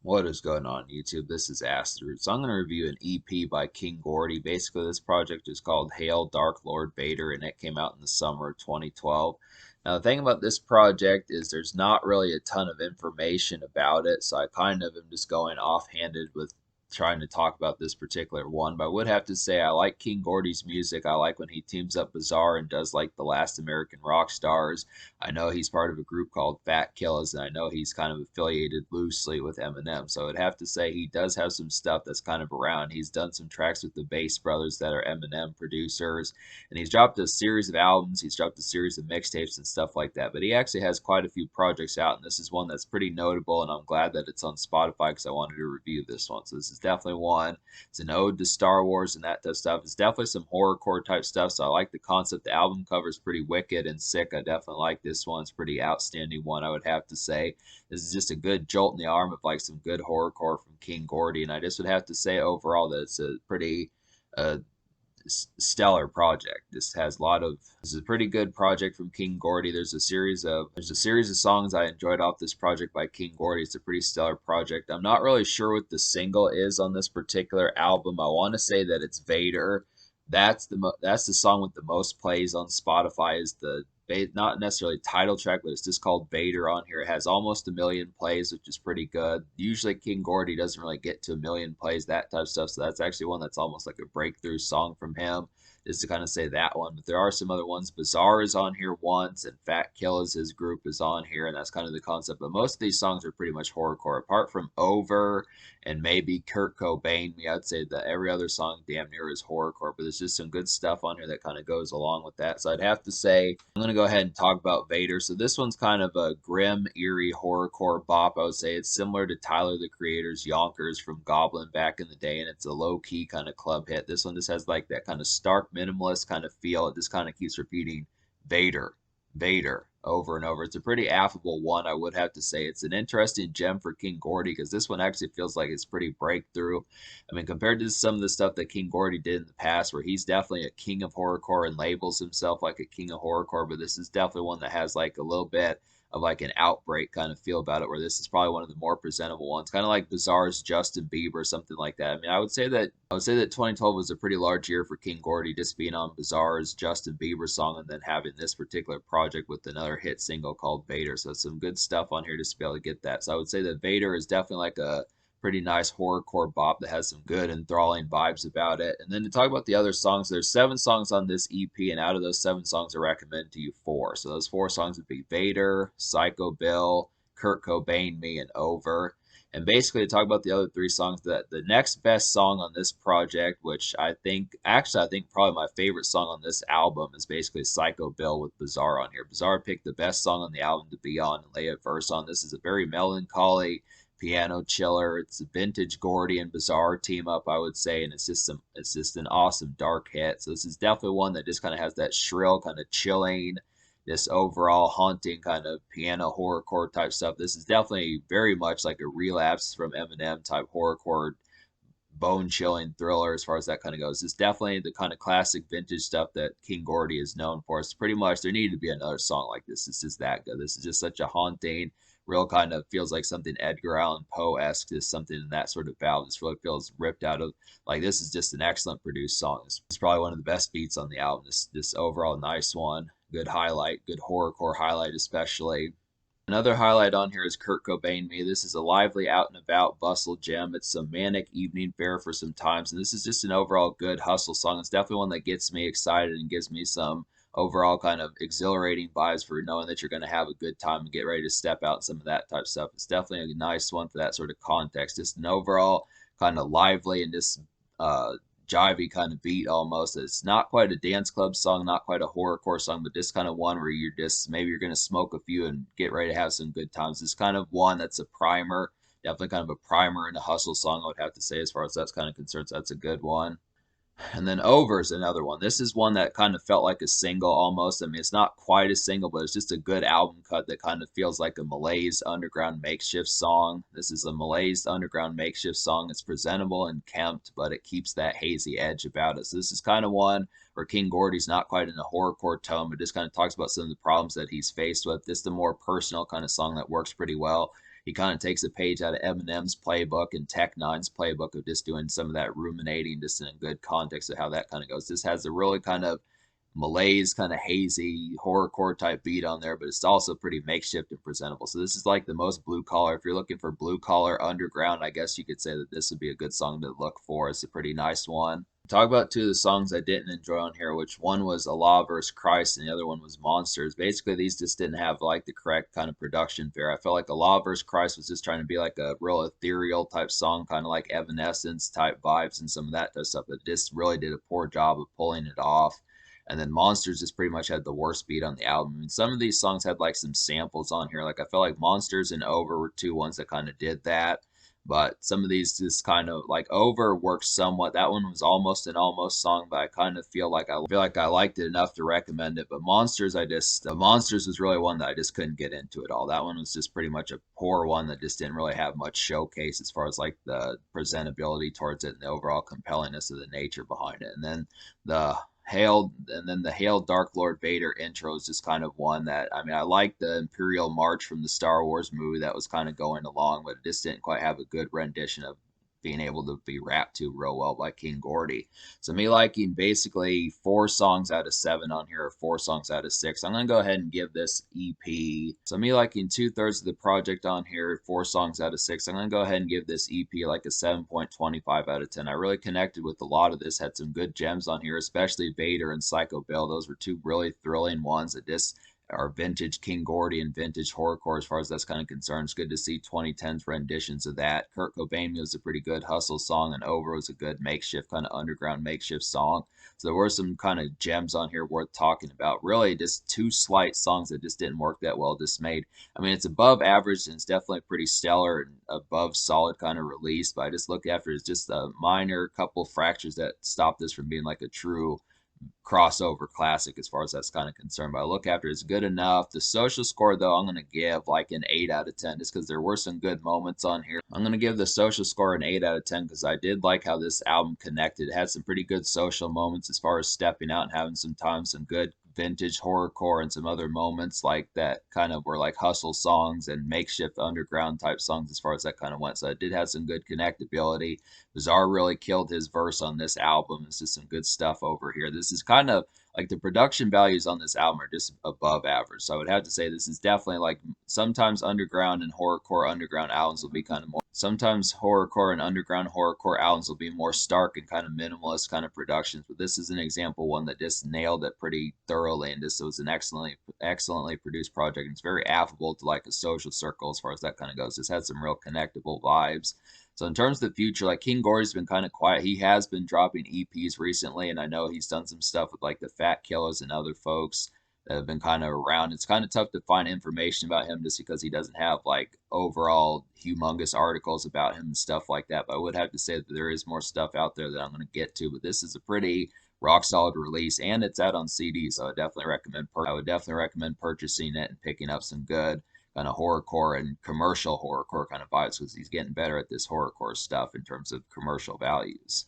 What is going on YouTube? This is Asteroid. So I'm going to review an EP by King Gordy. Basically, this project is called Hail Dark Lord Vader, and it came out in the summer of 2012. Now, the thing about this project is there's not really a ton of information about it, so I kind of am just going offhanded with trying to talk about this particular one. But I would have to say I like King Gordy's music. I like when he teams up Bizarre and does like the Last American Rock Stars. I know he's part of a group called Fat Killers, and I know he's kind of affiliated loosely with Eminem. So I'd have to say he does have some stuff that's kind of around. He's done some tracks with the Bass Brothers that are Eminem producers, and he's dropped a series of albums. He's dropped a series of mixtapes and stuff like that. But he actually has quite a few projects out, and this is one that's pretty notable. And I'm glad that it's on Spotify because I wanted to review this one. So this is definitely one. It's an ode to Star Wars and that type of stuff. It's definitely some horrorcore type stuff. So I like the concept. The album cover is pretty wicked and sick. I definitely like this one. It's a pretty outstanding one, I would have to say. This is just a good jolt in the arm of like some good horrorcore from King Gordy, and I just would have to say overall that it's a pretty uh, stellar project. This has a lot of this is a pretty good project from King Gordy. There's a series of songs I enjoyed off this project by King Gordy. It's a pretty stellar project. I'm not really sure what the single is on this particular album. I want to say that it's Vader. That's the song with the most plays on Spotify. Is the not necessarily title track, but it's just called Vader on here. It has almost 1 million plays, which is pretty good. Usually King Gordy doesn't really get to 1 million plays, that type of stuff. So that's actually one that's almost like a breakthrough song from him, is to kind of say that one. But there are some other ones. Bizarre is on here once, and Fat Killer's his group is on here, and that's kind of the concept. But most of these songs are pretty much horrorcore, apart from Over and maybe Kurt Cobain me. I'd say that every other song damn near is horrorcore, but there's just some good stuff on here that kind of goes along with that. So I'd have to say I'm going to go ahead and talk about Vader. So this one's kind of a grim, eerie horrorcore bop. I would say it's similar to Tyler the Creator's Yonkers from Goblin back in the day, and it's a low-key kind of club hit. This one just has like that kind of stark minimalist kind of feel. It just kind of keeps repeating Vader, Vader over and over. It's a pretty affable one, I would have to say. It's an interesting gem for King Gordy because this one actually feels like it's pretty breakthrough. I mean, compared to some of the stuff that King Gordy did in the past, where he's definitely a king of horrorcore and labels himself like a king of horrorcore, but this is definitely one that has like a little bit of like an outbreak kind of feel about it, where this is probably one of the more presentable ones, kind of like Bizarre's Justin Bieber or something like that. I mean, I would say that 2012 was a pretty large year for King Gordy, just being on Bizarre's Justin Bieber song and then having this particular project with another hit single called Vader. So some good stuff on here just to be able to get that. So I would say that Vader is definitely like a pretty nice horrorcore bop that has some good enthralling vibes about it. And then to talk about the other songs, there's 7 songs on this EP, and out of those 7 songs, I recommend to you 4. So those 4 songs would be Vader, Psycho Bill, Kurt Cobain, Me, and Over. And basically, to talk about the other 3 songs, that the next best song on this project, which I think probably my favorite song on this album is basically Psycho Bill with Bizarre on here. Bizarre picked the best song on the album to be on and lay a verse on. This is a very melancholy piano chiller. It's a vintage Gordy and Bizarre team up, I would say, and it's just an awesome dark hit. So this is definitely one that just kind of has that shrill, kind of chilling, this overall haunting kind of piano horrorcore type stuff. This is definitely very much like a relapse from Eminem type horrorcore, bone chilling thriller as far as that kind of goes. It's definitely the kind of classic vintage stuff that King Gordy is known for. It's pretty much there needed to be another song like this. It's just that good. This is just such a haunting, real kind of feels like something Edgar Allan Poe-esque, is something in that sort of valve. This really feels ripped out of, like, this is just an excellent produced song. It's probably one of the best beats on the album. This overall nice one. Good highlight, good horrorcore highlight especially. Another highlight on here is Kurt Cobain Me. This is a lively, out and about bustle gem. It's some manic evening fare for some times, and this is just an overall good hustle song. It's definitely one that gets me excited and gives me some overall kind of exhilarating vibes for knowing that you're going to have a good time and get ready to step out and some of that type of stuff. It's definitely a nice one for that sort of context. Just an overall kind of lively and just jivey kind of beat almost. It's not quite a dance club song, not quite a horrorcore song, but just kind of one where you're just maybe you're gonna smoke a few and get ready to have some good times. It's kind of one that's a primer, definitely kind of a primer and a hustle song, I would have to say, as far as that's kind of concerned. So that's a good one. And then Over is another one. This is one that kind of felt like a single almost. I mean, it's not quite a single, but it's just a good album cut that kind of feels like a Malaise underground makeshift song. This is a Malaise underground makeshift song. It's presentable and kempt, but it keeps that hazy edge about it. So this is kind of one where King Gordy's not quite in a horrorcore tone, but just kind of talks about some of the problems that he's faced with. This is the more personal kind of song that works pretty well. he kind of takes a page out of Eminem's playbook and Tech Nine's playbook of just doing some of that ruminating, just in a good context of how that kind of goes. This has a really kind of malaise, kind of hazy horrorcore type beat on there, but it's also pretty makeshift and presentable. So this is like the most blue collar. If you're looking for blue collar underground, I guess you could say that this would be a good song to look for. It's a pretty nice one. Talk about two of the songs I didn't enjoy on here, which one was Allah vs. Christ and the other one was Monsters. Basically, these just didn't have like the correct kind of production fare. I felt like Allah vs. Christ was just trying to be like a real ethereal type song, kind of like Evanescence type vibes and some of that type of stuff. But just really did a poor job of pulling it off. And then Monsters just pretty much had the worst beat on the album. I mean, some of these songs had like some samples on here. Like I felt like Monsters and Over were two ones that kind of did that. But some of these just kind of like Over works somewhat. That one was almost an almost song, but I kind of feel like I liked it enough to recommend it. But Monsters, Monsters was really one that I just couldn't get into at all. That one was just pretty much a poor one that just didn't really have much showcase as far as like the presentability towards it and the overall compellingness of the nature behind it. And then the Hail Dark Lord Vader intro is just kind of one that, I mean, I like the Imperial March from the Star Wars movie that was kind of going along, but it just didn't quite have a good rendition of being able to be rapped to real well by King Gordy. So me liking basically 4 songs out of 7 on here, or 4 songs out of 6. I'm gonna go ahead and give this EP. So me liking 2/3 of the project on here, 4 songs out of 6. I'm gonna go ahead and give this EP like a 7.25 out of 10. I really connected with a lot of this. Had some good gems on here, especially Vader and Psycho Bill. Those were 2 really thrilling ones that just our vintage King Gordy and vintage horrorcore as far as that's kind of concerned. It's good to see 2010's renditions of that. Kurt Cobain was a pretty good hustle song, and Over was a good makeshift, kind of underground makeshift song. So there were some kind of gems on here worth talking about. Really, just 2 slight songs that just didn't work that well. Just made, I mean, it's above average and it's definitely pretty stellar and above solid kind of release. But I just look after it as just a minor couple fractures that stopped this from being like a true crossover classic as far as that's kind of concerned. But I look after it's good enough. The social score, though, I'm going to give like an 8 out of 10 just because there were some good moments on here. I'm going to give the social score an 8 out of 10 because I did like how this album connected. It had some pretty good social moments as far as stepping out and having some good vintage horrorcore and some other moments like that kind of were like hustle songs and makeshift underground type songs as far as that kind of went. So it did have some good connectability. Bizarre really killed his verse on this album. It's just some good stuff over here. This is kind of like the production values on this album are just above average. So I would have to say this is definitely like sometimes underground and horrorcore underground albums will be kind of more. Sometimes horrorcore and underground horrorcore albums will be more stark and kind of minimalist kind of productions. But this is an example one that just nailed it pretty thoroughly, and this was an excellently produced project. It's very affable to like a social circle as far as that kind of goes. This had some real connectable vibes. So in terms of the future, like King Gordy's been kind of quiet. He has been dropping EPs recently, and I know he's done some stuff with like the Fat Killers and other folks that have been kind of around. It's kind of tough to find information about him just because he doesn't have like overall humongous articles about him and stuff like that. But I would have to say that there is more stuff out there that I'm going to get to. But this is a pretty rock solid release, and it's out on CD, so I would definitely recommend purchasing it and picking up some good kind of horrorcore and commercial horrorcore kind of vibes because he's getting better at this horrorcore stuff in terms of commercial values.